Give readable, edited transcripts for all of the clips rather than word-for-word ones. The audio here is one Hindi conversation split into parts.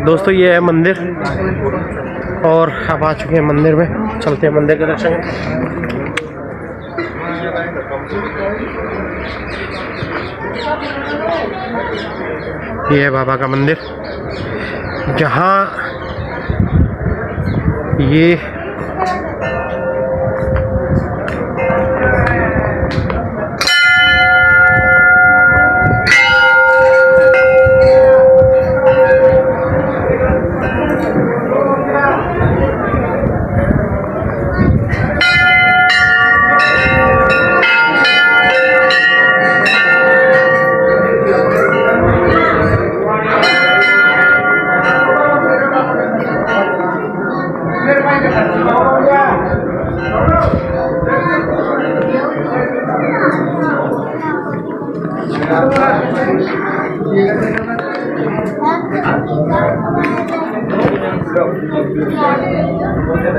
दोस्तों ये है मंदिर और अब आ चुके हैं मंदिर में, चलते हैं मंदिर के दर्शन। ये है बाबा का मंदिर, जहाँ ये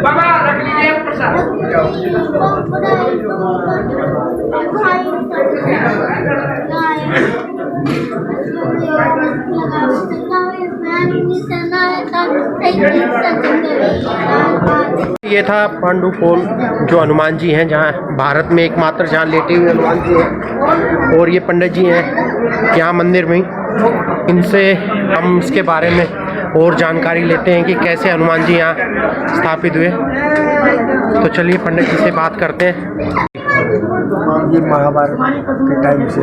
बाबा रख लीजिए प्रसाद। ये था पांडु पोल, जो हनुमान जी हैं, जहाँ भारत में एकमात्र जहाँ लेटे हुए हनुमान जी हैं। और ये पंडित जी हैं यहाँ मंदिर में ही, इनसे हम इसके बारे में और जानकारी लेते हैं कि कैसे हनुमान जी यहाँ स्थापित हुए। तो चलिए पंडित जी से बात करते हैं। ये महाभारत के टाइम से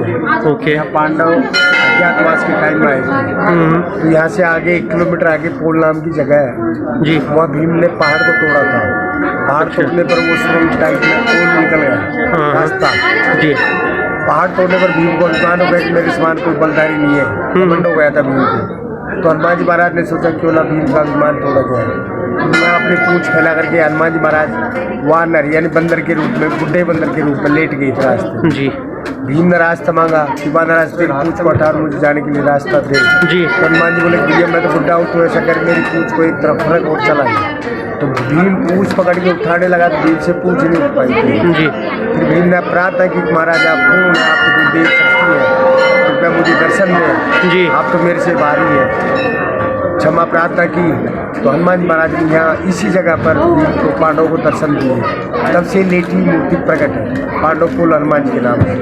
ओके। पांडव अज्ञातवास के टाइम में आए थे। तो यहाँ से आगे 1 किलोमीटर आगे पोल नाम की जगह है जी, वहाँ भीम ने पहाड़ को तोड़ा था। पहाड़ तोड़ने पर वो सुरंग टाइप में पोल निकल गया रास्ता जी। पहाड़ तोड़ने पर भीम को अभिमान हो गया कि मेरे समान कोई बलधारी नहीं है, घमंड हो गया था भीम को। तो हनुमान जी महाराज ने सोचा क्यों ना भीम का अभिमान तोड़ा जाए। उन्होंने अपनी पूंछ फैला करके हनुमान जी महाराज वानर यानी बंदर के रूप में, बुढ़े बंदर के रूप में लेट गए थे रास्ते जी। भीम ने रास्ता मांगा कि महाराज तेरी पूंछ को हटा और मुझे जाने के लिए रास्ता दे जी। तो हनुमान जी बोले भैया मैं तो बुढ़ा हूँ, तो ऐसा कर मेरी पूंछ को एक तरफ रख और चला गया। तो भीम पूंछ पकड़ के उठाने लगा तो भीम से पूंछ नहीं उठ पाई जी। फिर भीम ने प्रार्थना की महाराज आप कौन है, आपको कोई देख सकती है, कृपया मुझे दर्शन दें जी। आप तो मेरे से भारी है। क्षमा प्रार्थना की तो हनुमान जी महाराज ने यहाँ इसी जगह पर भीम को पांडवों को दर्शन दिए। तब से लेटी मूर्ति प्रकट है, पांडव कुल हनुमान जी के नाम है।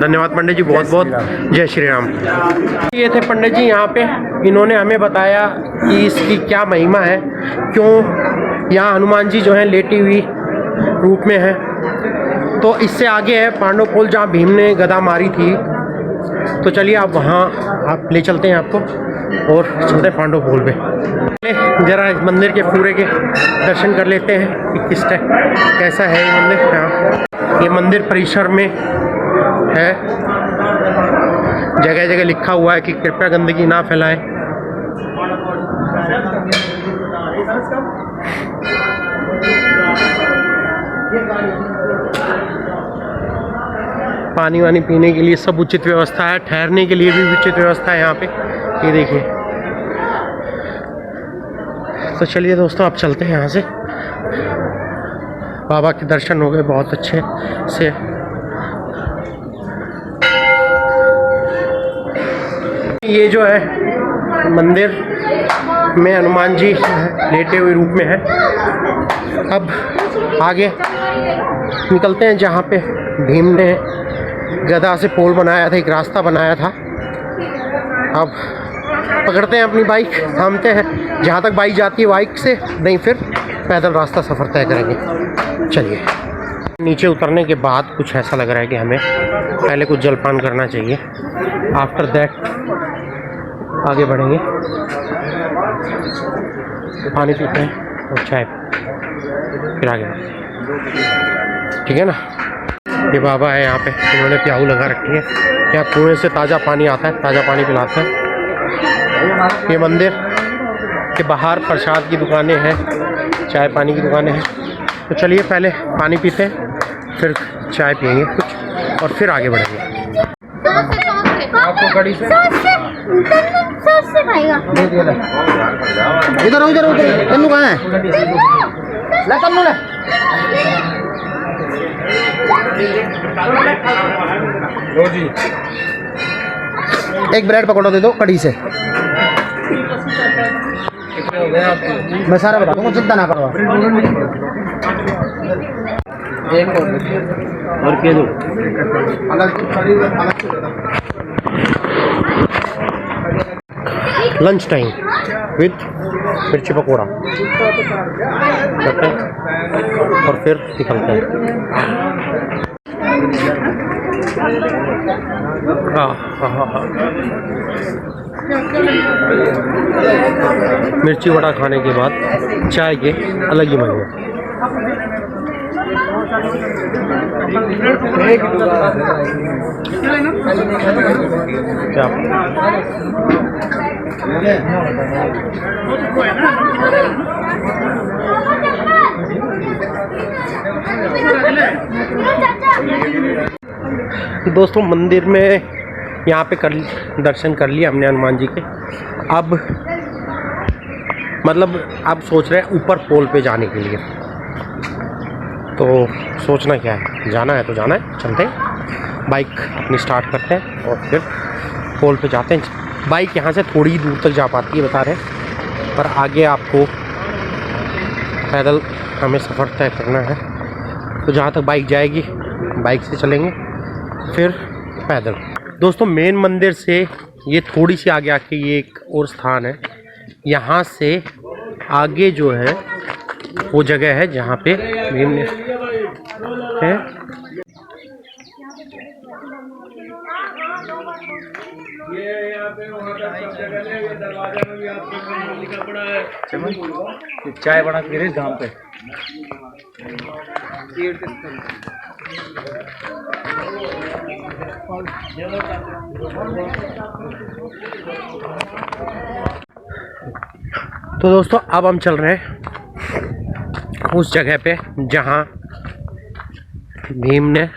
धन्यवाद पंडित जी, बहुत बहुत जय श्री राम। ये थे पंडित जी यहाँ पे, इन्होंने हमें बताया कि इसकी क्या महिमा है, क्यों यहाँ हनुमान जी जो हैं लेटी हुई रूप में है। तो इससे आगे है पांडव पोल, जहाँ भीम ने गदा मारी थी। तो चलिए आप वहाँ आप ले चलते हैं आपको और चलते हैं पांडव पोल पे। जरा इस मंदिर के पूरे के दर्शन कर लेते हैं कि किस टाइप कैसा है ये मंदिर। यहाँ ये मंदिर परिसर में है, जगह जगह लिखा हुआ है कि कृपया गंदगी ना फैलाएं। पानी वानी पीने के लिए सब उचित व्यवस्था है, ठहरने के लिए भी उचित व्यवस्था है यहाँ पे, ये देखिए। तो चलिए दोस्तों आप चलते हैं यहाँ से। बाबा के दर्शन हो गए बहुत अच्छे से। ये जो है मंदिर में हनुमान जी लेटे हुए रूप में है। अब आगे निकलते हैं जहाँ पे भीम ने गदा से पोल बनाया था, एक रास्ता बनाया था। अब पकड़ते हैं अपनी बाइक, थामते हैं, जहाँ तक बाइक जाती है बाइक से, नहीं फिर पैदल रास्ता सफ़र तय करेंगे। चलिए नीचे उतरने के बाद कुछ ऐसा लग रहा है कि हमें पहले कुछ जलपान करना चाहिए, आफ्टर दैट आगे बढ़ेंगे। पानी पीते हैं और चाय फिर आगे बढ़ते हैं, ठीक है ना। ये बाबा है यहाँ पे, इन्होंने प्याऊ लगा रखी है, यहाँ कुएं से ताज़ा पानी आता है, ताज़ा पानी पिलाते हैं। ये मंदिर के बाहर प्रसाद की दुकानें हैं, चाय पानी की दुकानें हैं। तो चलिए पहले पानी पीते हैं, फिर चाय पियेंगे कुछ और फिर आगे बढ़ेंगे। आपको कड़ी से खाएगा। इधर उधर उधर तन्नू कहाँ है? ला तन्नू ला। लो जी, एक ब्रेड पकौड़ा दे दो कड़ी से। मैं सारा बता दूंगा, चिंता ना करो आप। और क्या दो लंच टाइम विद मिर्ची पकौड़ा करते हैं और फिर निकलते हैं। मिर्ची वड़ा खाने के बाद चाय के अलग ही मजे हैं। क्या दोस्तों मंदिर में यहाँ पे दर्शन कर लिए हमने हनुमान जी के। अब मतलब अब सोच रहे हैं ऊपर पोल पे जाने के लिए। तो सोचना क्या है, जाना है तो जाना है, चलते हैं, बाइक अपनी स्टार्ट करते हैं और फिर पोल पे जाते हैं। बाइक यहाँ से थोड़ी ही दूर तक जा पाती है बता रहे, पर आगे आपको पैदल हमें सफ़र तय करना है। तो जहाँ तक बाइक जाएगी बाइक से चलेंगे, फिर पैदल। दोस्तों मेन मंदिर से ये थोड़ी सी आगे आके ये एक और स्थान है। यहाँ से आगे जो है वो जगह है जहाँ पे भीम ने है। चाय बना के रहे दाम पे। तो दोस्तों अब हम चल रहे हैं उस जगह पे जहाँ भीम ने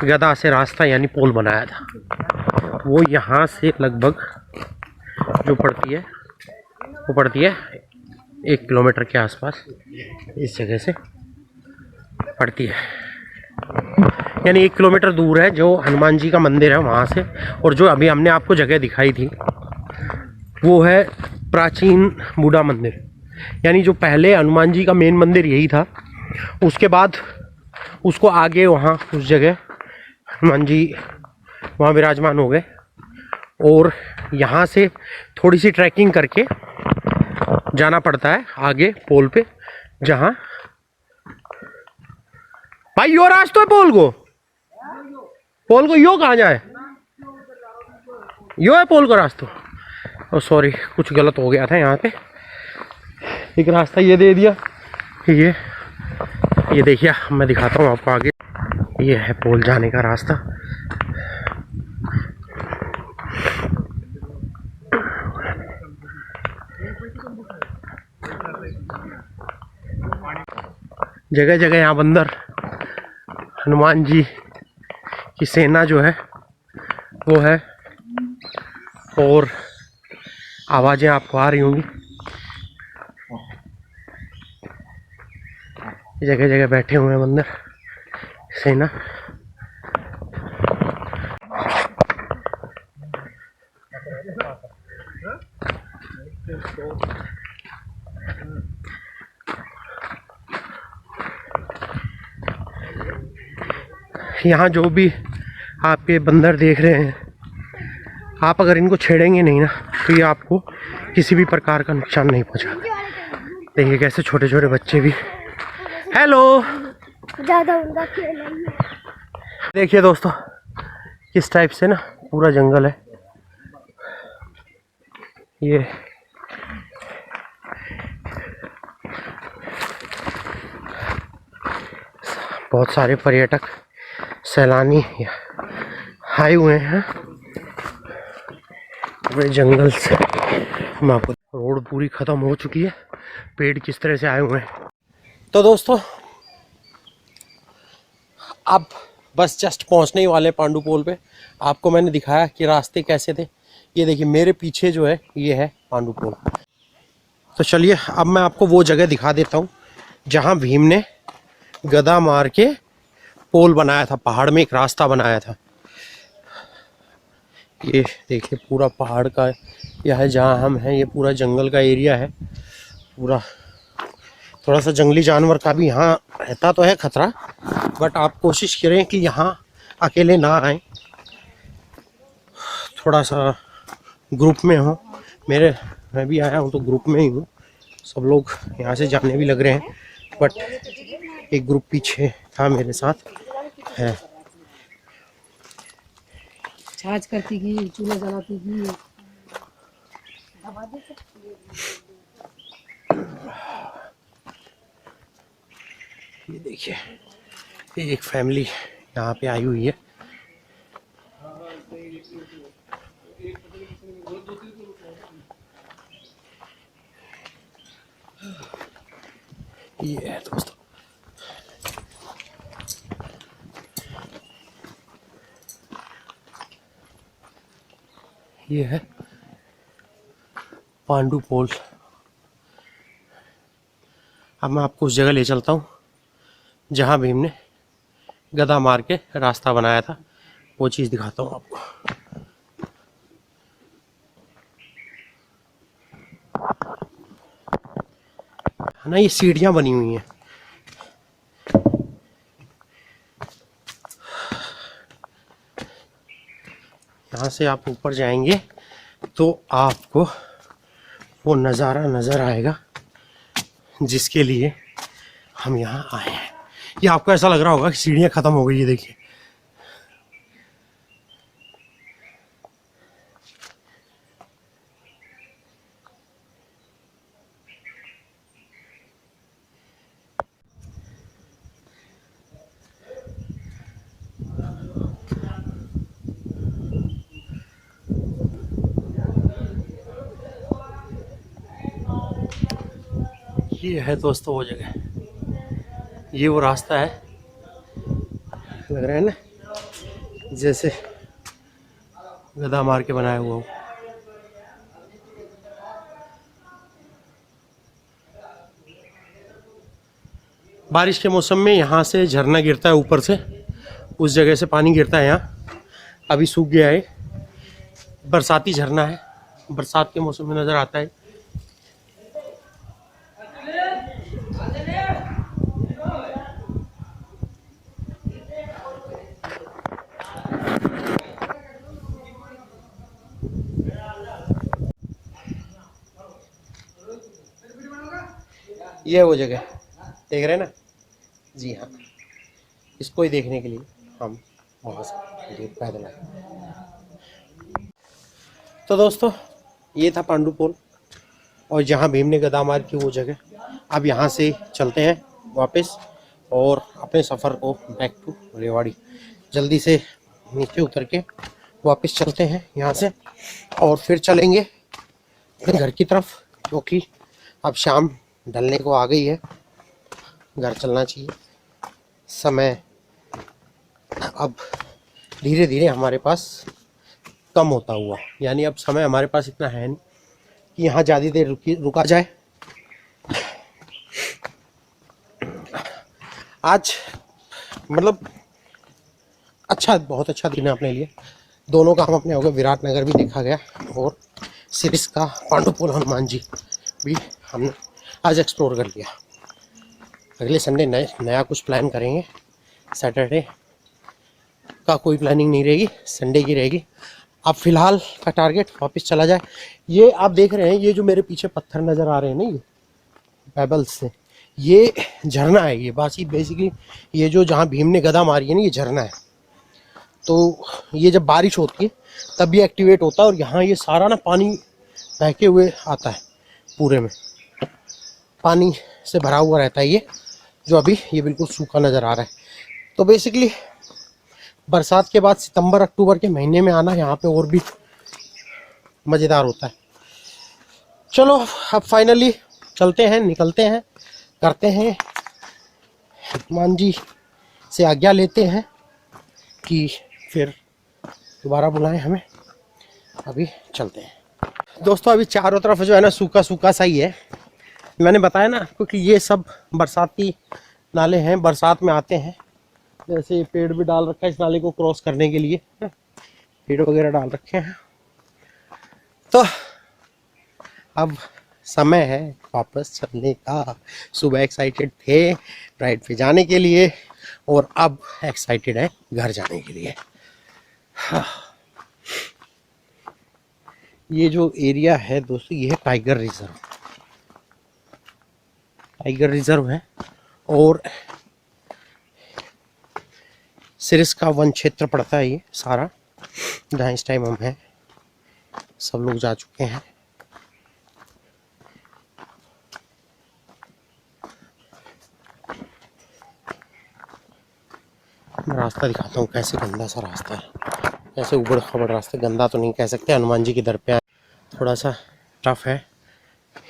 गदा से रास्ता यानी पुल बनाया था। वो यहाँ से लगभग जो पड़ती है वो पड़ती है 1 किलोमीटर के आसपास, इस जगह से पड़ती है। यानी 1 किलोमीटर दूर है जो हनुमान जी का मंदिर है वहाँ से। और जो अभी हमने आपको जगह दिखाई थी वो है प्राचीन बूढ़ा मंदिर, यानी जो पहले हनुमान जी का मेन मंदिर यही था। उसके बाद उसको आगे वहाँ उस जगह हनुमान जी वहाँ विराजमान हो गए। और यहाँ से थोड़ी सी ट्रैकिंग करके जाना पड़ता है आगे पोल पे, जहाँ भाई यो रास्ता है पोल को यो कहाँ जाए, यो है पोल का रास्ता। और सॉरी कुछ गलत हो गया था यहाँ पे, एक रास्ता ये दे दिया। ये देखिए मैं दिखाता हूँ आपको आगे, ये है पोल जाने का रास्ता। जगह जगह यहाँ बंदर हनुमान जी की सेना जो है वो है, और आवाज़ें आपको आ रही होंगी। जगह जगह बैठे हुए हैं बंदर सेना। यहाँ जो भी आपके बंदर देख रहे हैं, आप अगर इनको छेड़ेंगे नहीं ना तो ये आपको किसी भी प्रकार का नुकसान नहीं पहुँचा। देखिए कैसे छोटे छोटे बच्चे भी, हेलो ज़्यादा उनका खेल है। देखिए दोस्तों किस टाइप से ना पूरा जंगल है ये। बहुत सारे पर्यटक सैलानी आए हुए हैं पूरे जंगल से। मैं आपको रोड पूरी ख़त्म हो चुकी है, पेड़ किस तरह से आए हुए हैं। तो दोस्तों अब बस जस्ट पहुंचने ही वाले पांडु पोल पे। आपको मैंने दिखाया कि रास्ते कैसे थे। ये देखिए मेरे पीछे जो है ये है पांडु पोल। तो चलिए अब मैं आपको वो जगह दिखा देता हूँ जहाँ भीम ने गदा मार के पोल बनाया था, पहाड़ में एक रास्ता बनाया था। ये देखिए पूरा पहाड़ का यह है जहाँ हम हैं, ये पूरा जंगल का एरिया है पूरा। थोड़ा सा जंगली जानवर का भी यहाँ रहता तो है खतरा, बट आप कोशिश करें कि यहाँ अकेले ना आएँ, थोड़ा सा ग्रुप में हो। मैं भी आया हूँ तो ग्रुप में ही हूँ, सब लोग यहाँ से जाने भी लग रहे हैं, बट एक ग्रुप पीछे था मेरे साथ है। छाछ करती की, चूल्हा जलाती की। ये देखिए एक फैमिली यहाँ पे आई हुई है। ये है दोस्तों, ये है पांडु पोल। अब मैं आपको उस जगह ले चलता हूँ जहाँ भीम ने गदा मार के रास्ता बनाया था, वो चीज़ दिखाता हूँ आपको। है ना, ये सीढ़ियाँ बनी हुई हैं। यहाँ से आप ऊपर जाएंगे तो आपको वो नज़ारा नज़र आएगा जिसके लिए हम यहाँ आए हैं। ये आपको ऐसा लग रहा होगा कि सीढ़ियाँ ख़त्म हो गई है, देखिए। ये है दोस्तों वो जगह, ये वो रास्ता है, लग रहा है ना जैसे गदा मार के बनाया हुआ हो। बारिश के मौसम में यहाँ से झरना गिरता है ऊपर से, उस जगह से पानी गिरता है। यहाँ अभी सूख गया है, बरसाती झरना है, बरसात के मौसम में नज़र आता है। ये है वो जगह, देख रहे हैं ना जी हाँ, इसको ही देखने के लिए हम वहाँ से पैदल आए। तो दोस्तों ये था पांडु पोल और जहाँ भीम ने गदा मार की वो जगह। अब यहाँ से चलते हैं वापस और अपने सफ़र को बैक टू रेवाड़ी। जल्दी से नीचे उतर के वापस चलते हैं यहाँ से और फिर चलेंगे अपने घर की तरफ, क्योंकि अब शाम ढलने को आ गई है, घर चलना चाहिए। समय अब धीरे धीरे हमारे पास कम होता हुआ, यानी अब समय हमारे पास इतना है नहीं कि यहाँ ज़्यादा देर रुका जाए। आज मतलब अच्छा, बहुत अच्छा दिन है अपने लिए। दोनों काम अपने हो गए, विराटनगर भी देखा गया और सिरिस का पांडु पोल हनुमान जी भी हमने आज एक्सप्लोर कर लिया। अगले संडे नया कुछ प्लान करेंगे। सैटरडे का कोई प्लानिंग नहीं रहेगी, संडे की रहेगी। अब फ़िलहाल का टारगेट वापस चला जाए। ये आप देख रहे हैं, ये जो मेरे पीछे पत्थर नज़र आ रहे हैं ना, ये पेबल्स से, ये झरना है। ये बेसिकली ये जो जहाँ भीम ने गदा मारी है ना, ये झरना है। तो ये जब बारिश होती है तब ये एक्टिवेट होता है और यहाँ ये सारा ना पानी बहके हुए आता है, पूरे में पानी से भरा हुआ रहता है। ये जो अभी ये बिल्कुल सूखा नज़र आ रहा है। तो बेसिकली बरसात के बाद सितंबर अक्टूबर के महीने में आना यहाँ पे और भी मज़ेदार होता है। चलो अब फाइनली चलते हैं, निकलते हैं, करते हैं, हनुमान जी से आज्ञा लेते हैं कि फिर दोबारा बुलाएं हमें। अभी चलते हैं दोस्तों। अभी चारों तरफ जो है ना सूखा सूखा सा ही है, मैंने बताया ना, क्योंकि ये सब बरसाती नाले हैं, बरसात में आते हैं। जैसे पेड़ भी डाल रखा है इस नाले को क्रॉस करने के लिए, पेड़ वगैरह डाल रखे हैं। तो अब समय है वापस चलने का। सुबह एक्साइटेड थे राइड पे जाने के लिए और अब एक्साइटेड है घर जाने के लिए। हाँ। ये जो एरिया है दोस्तों, ये है टाइगर रिजर्व। टाइगर रिजर्व है और सिरिस्का वन क्षेत्र पड़ता है ये सारा, जहाँ इस टाइम हम हैं। सब लोग जा चुके हैं। मैं रास्ता दिखाता हूँ कैसे गंदा सा रास्ता है, कैसे उबड़ खाबड़ रास्ता। गंदा तो नहीं कह सकते, हनुमान जी के दर पे थोड़ा सा टफ है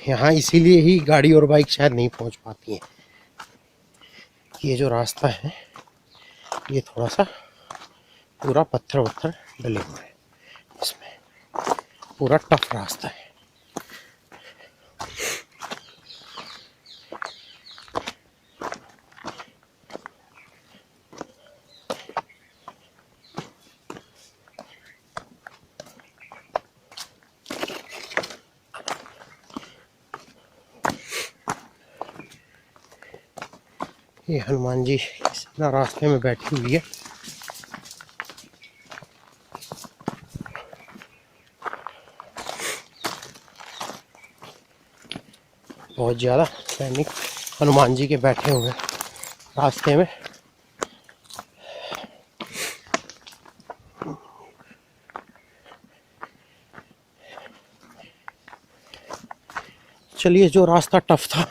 यहाँ, इसीलिए ही गाड़ी और बाइक शायद नहीं पहुँच पाती हैं। ये जो रास्ता है ये थोड़ा सा पूरा पत्थर वत्थर डले हुए हैं, इसमें पूरा टफ रास्ता है। ये हनुमान जी ना रास्ते में बैठी हुई है। बहुत ज़्यादा सैनिक हनुमान जी के बैठे हुए हैं रास्ते में। चलिए, जो रास्ता टफ था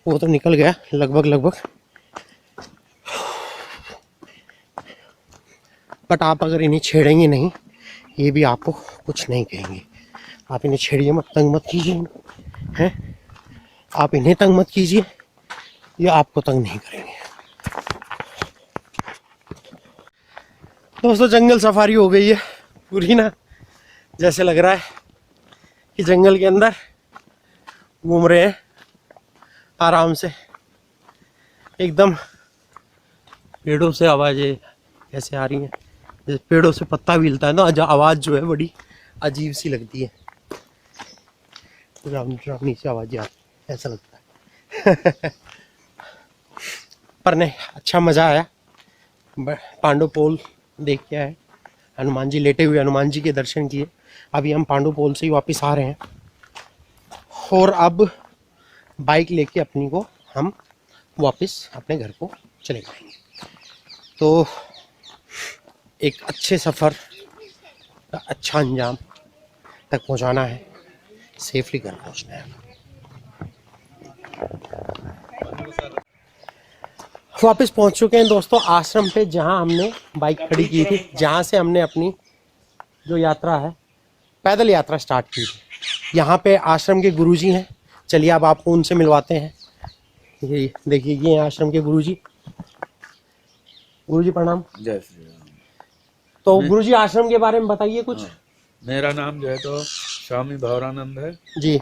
वो तो निकल गया लगभग। बट आप अगर इन्हें छेड़ेंगे नहीं, ये भी आपको कुछ नहीं कहेंगे। आप इन्हें छेड़िए मत, तंग मत कीजिए हैं। आप इन्हें तंग मत कीजिए, ये आपको तंग नहीं करेंगे। दोस्तों, जंगल सफारी हो गई है पूरी ना। जैसे लग रहा है कि जंगल के अंदर घूम रहे हैं आराम से एकदम। पेड़ों से आवाज़ें कैसे आ रही हैं, जैसे पेड़ों से पत्ता भी हिलता है ना, आवाज़ जो है बड़ी अजीब सी लगती है। डरावनी सी आवाज़ें आती है, ऐसा लगता है। पर नहीं, अच्छा मज़ा आया। पांडव पोल देख के आए, हनुमान जी लेटे हुए हनुमान जी के दर्शन किए। अभी हम पांडव पोल से ही वापस आ रहे हैं और अब बाइक लेके अपनी को हम वापस अपने घर को चले जाएंगे। तो एक अच्छे सफ़र का अच्छा अंजाम तक पहुंचाना है, सेफली घर पहुंचना है। वापस पहुंच चुके हैं दोस्तों आश्रम पे, जहां हमने बाइक खड़ी की थी, जहां से हमने अपनी जो यात्रा है पैदल यात्रा स्टार्ट की थी। यहाँ पे आश्रम के गुरुजी हैं, चलिए अब आपको उनसे मिलवाते हैं। ये देखिए, ये आश्रम के गुरुजी। गुरुजी प्रणाम। जय श्री राम। तो गुरुजी, आश्रम के बारे में बताइए कुछ। मेरा नाम जो है तो स्वामी भवरानंद है जी।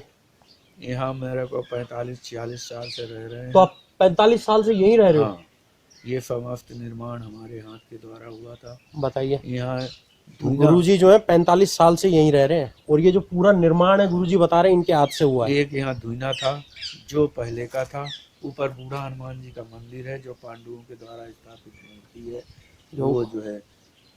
यहाँ मेरे को 45-46 साल से रह रहे हैं। तो आप 45 साल से यहीं रह रहे हो? हाँ, ये समस्त निर्माण हमारे हाथ के द्वारा हुआ था। बताइए। यहाँ गुरुजी जो है 45 साल से यहीं रह रहे हैं और ये जो पूरा निर्माण है गुरुजी बता रहे हैं इनके हाथ से हुआ है। एक यहाँ धुना था जो पहले का था। ऊपर बूढ़ा हनुमान जी का मंदिर है जो पांडवों के द्वारा स्थापित मूर्ति है, वो जो है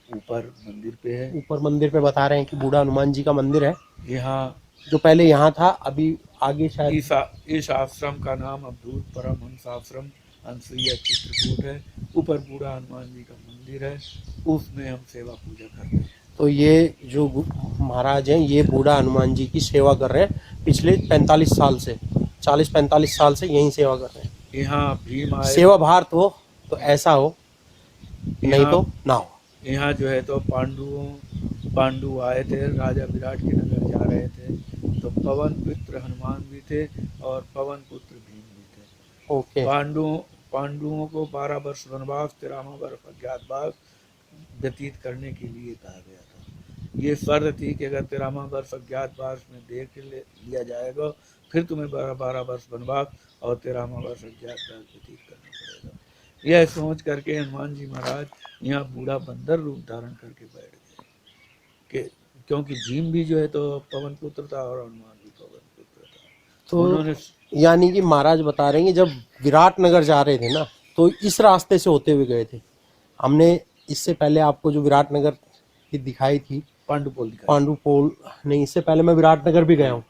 ऊपर मंदिर पे है। ऊपर मंदिर पे बता रहे हैं कि बूढ़ा हनुमान जी का मंदिर है यहाँ, जो पहले यहाँ था, अभी आगे शायद इस आश्रम का नाम अवधूत परमहंस आश्रम अनसुईया चित्रकूट है। ऊपर बूढ़ा हनुमान जी का मंदिर है, उसमें हम सेवा पूजा करते हैं। तो ये जो महाराज हैं ये बूढ़ा हनुमान जी की सेवा कर रहे हैं पिछले 45 साल से, 40-45 साल से यहीं सेवा कर रहे हैं। यहाँ भीम आए, सेवा भारत हो तो ऐसा हो, नहीं तो ना हो। यहाँ जो है तो पांडु आए थे, राजा विराट के नगर जा रहे थे, तो पवन पुत्र हनुमान भी थे और पवन पुत्र भीम भी थे। ओके। पांडुओं को 12 वर्ष वनवास, 13वां वर्ष अज्ञातवास व्यतीत करने के लिए कहा गया था। ये शर्त थी कि अगर 13वां वर्ष अज्ञातवास में देख लिया जाएगा, फिर तुम्हें 12 वर्ष वनवास और 13वां वर्ष अज्ञातवास व्यतीत करना पड़ेगा। यह सोच करके हनुमान जी महाराज यहाँ बूढ़ा बंदर रूप धारण करके बैठ गए। कि क्योंकि भीम भी जो है तो पवन पुत्र था और हनुमान भी पवन पुत्र था। तो उन्होंने यानी कि महाराज बता रहे हैं कि जब विराट नगर जा रहे थे ना तो इस रास्ते से होते हुए गए थे। हमने इससे पहले आपको जो विराट नगर की दिखाई थी पांडुपोल दिखाया। पांडुपोल नहीं, इससे पहले मैं विराट नगर भी गया हूँ।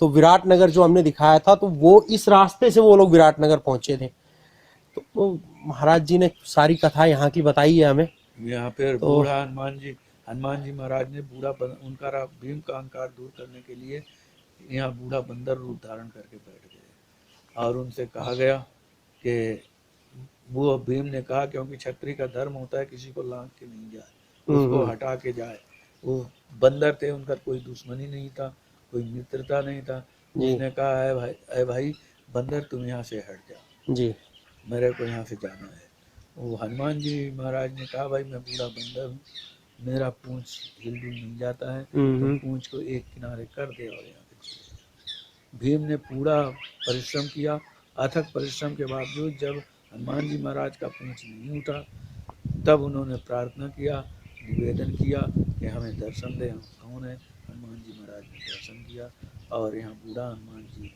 तो विराट नगर जो हमने दिखाया था तो वो इस रास्ते से वो लोग विराट नगर पहुंचे थे। तो महाराज जी ने सारी कथा यहाँ की बताई है हमें। यहाँ पे बूढ़ा हनुमान जी महाराज ने उनका भीम का अहंकार दूर करने के लिए यहाँ बूढ़ा बंदर रूप धारण करके बैठ गए और उनसे कहा गया कि वो भीम ने कहा क्योंकि क्षत्रिय का धर्म होता है किसी को लांघ के नहीं जाए, उसको हटा के जाए। वो बंदर थे, उनका कोई दुश्मनी नहीं था, कोई मित्रता नहीं था। उसने कहा है भाई बंदर तुम यहाँ से हट जाओ जी, मेरे को यहाँ से जाना है। वो हनुमान जी महाराज ने कहा भाई मैं बूढ़ा बंदर हूँ, मेरा पूंछ हिल नहीं जाता है, तो पूंछ को एक किनारे कर दे और यहाँ पे चले। भीम ने पूरा परिश्रम किया, अथक परिश्रम के बावजूद जब हनुमान जी महाराज का पूंछ नहीं उठा तब उन्होंने प्रार्थना किया, निवेदन किया कि हमें दर्शन दे, हम कौन है। हनुमान जी महाराज ने दर्शन किया और यहाँ बूढ़ा हनुमान जी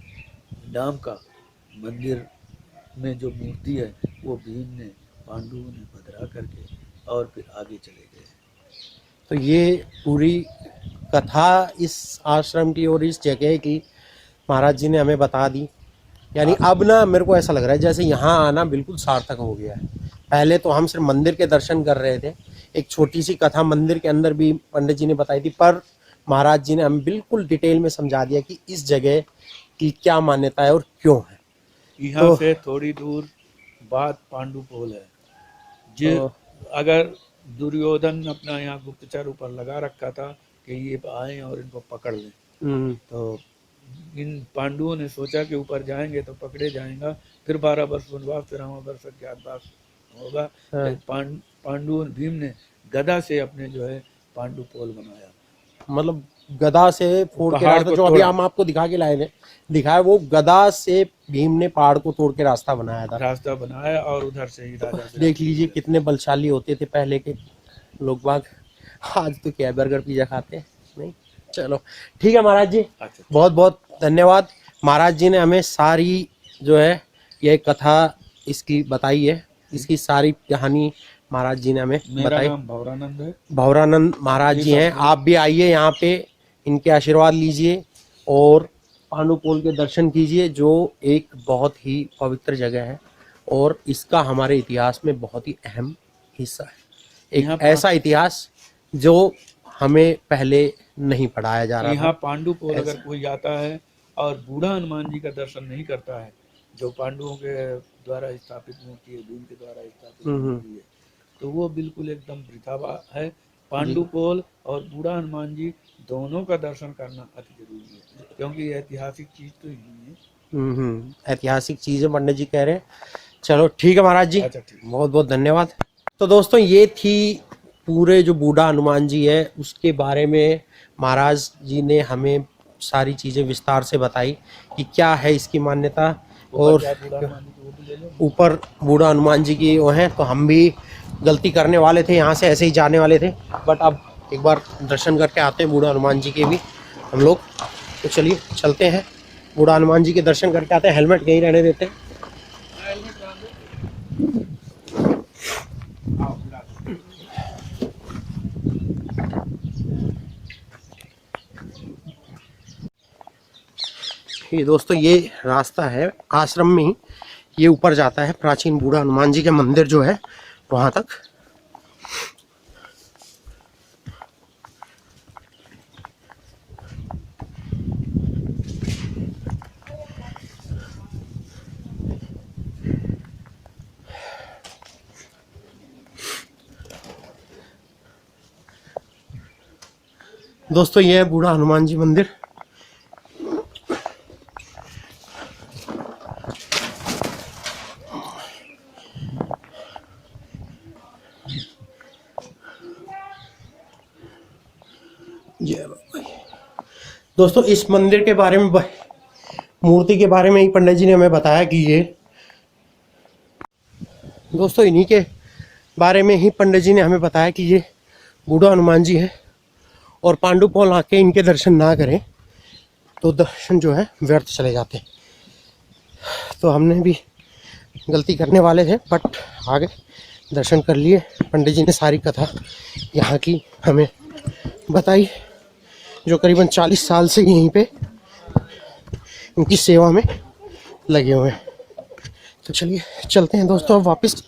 नाम का मंदिर में जो मूर्ति है वो भीम ने पांडुओं ने बदरा करके और फिर आगे चले गए। तो ये पूरी कथा इस आश्रम की और इस जगह की महाराज जी ने हमें बता दी। यानी अब ना मेरे को ऐसा लग रहा है जैसे यहाँ आना बिल्कुल सार्थक हो गया है। पहले तो हम सिर्फ मंदिर के दर्शन कर रहे थे, एक छोटी सी कथा मंदिर के अंदर भी पंडित जी ने बताई थी, पर महाराज जी ने हमें बिल्कुल डिटेल में समझा दिया कि इस जगह की क्या मान्यता है और क्यों है। यहाँ से थोड़ी दूर बाद पांडुपोल है। जो अगर दुर्योधन अपना यहाँ गुप्तचर ऊपर लगा रखा था कि ये आए और इनको पकड़ लें, तो इन पांडुओं ने सोचा कि ऊपर जाएंगे तो पकड़े जाएंगा, फिर 12 वर्ष वनवास, फिर 13वां वर्ष अज्ञातवास होगा। पांडुओं भीम ने गदा से अपने जो है पांडुपोल बनाया, मतलब गदा से फोड़ के रास्ता, जो अभी हम आपको दिखा के लाए थे, दिखाया वो गदा से भीम ने पहाड़ को तोड़ के रास्ता बनाया और उधर से ही राजा से देख लीजिए कितने बलशाली होते थे पहले के लोग बाग। आज तो क्या बर्गर पिज्जा खाते हैं नहीं। चलो ठीक है महाराज जी, बहुत बहुत धन्यवाद। महाराज जी ने हमें सारी जो है ये कथा इसकी बताई है, इसकी सारी कहानी महाराज जी ने हमें बताई। भौरानंद है, भौरानंद महाराज जी हैं। आप भी आइए यहाँ पे, इनके आशीर्वाद लीजिए और पांडुपोल के दर्शन कीजिए, जो एक बहुत ही पवित्र जगह है और इसका हमारे इतिहास में बहुत ही अहम हिस्सा है। एक ऐसा इतिहास जो हमें पहले नहीं पढ़ाया जा रहा। यहाँ पांडुपोल अगर कोई आता है और बूढ़ा हनुमान जी का दर्शन नहीं करता है, जो पांडुओं के द्वारा स्थापित मूर्ति है, भीम के द्वारा स्थापित मूर्ति है, तो वो बिल्कुल एकदम वृथा है। पांडुपोल और बूढ़ा हनुमान जी दोनों का दर्शन करना अति जरूरी है, क्योंकि ये ऐतिहासिक चीज तो ही है। ऐतिहासिक चीज है, पंडित जी कह रहे हैं। चलो ठीक है महाराज जी, बहुत बहुत धन्यवाद। तो दोस्तों ये थी पूरे जो बूढ़ा हनुमान जी है उसके बारे में महाराज जी ने हमें सारी चीजें विस्तार से बताई कि क्या है इसकी मान्यता। और ऊपर बूढ़ा हनुमान जी की वो है, तो हम भी गलती करने वाले थे, यहाँ से ऐसे ही जाने वाले थे, बट अब एक बार दर्शन करके आते हैं बूढ़ा हनुमान जी के भी हम लोग। तो चलिए चलते हैं, बूढ़ा हनुमान जी के दर्शन करके आते हैं। हेलमेट यहीं रहने देते हैं। ये दोस्तों ये रास्ता है आश्रम में ही, ये ऊपर जाता है प्राचीन बूढ़ा हनुमान जी के मंदिर जो है वहाँ तक। दोस्तों ये है बूढ़ा हनुमान जी मंदिर। दोस्तों इस मंदिर के बारे में, मूर्ति के बारे में ही पंडित जी ने हमें बताया कि ये दोस्तों इन्हीं के बारे में ही पंडित जी ने हमें बताया कि ये बूढ़ा हनुमान जी है और पांडु पौल आके इनके दर्शन ना करें तो दर्शन जो है व्यर्थ चले जाते। तो हमने भी गलती करने वाले थे बट आगे दर्शन कर लिए। पंडित जी ने सारी कथा यहाँ की हमें बताई, जो करीबन 40 साल से यहीं पे उनकी सेवा में लगे हुए हैं। तो चलिए चलते हैं दोस्तों अब वापस।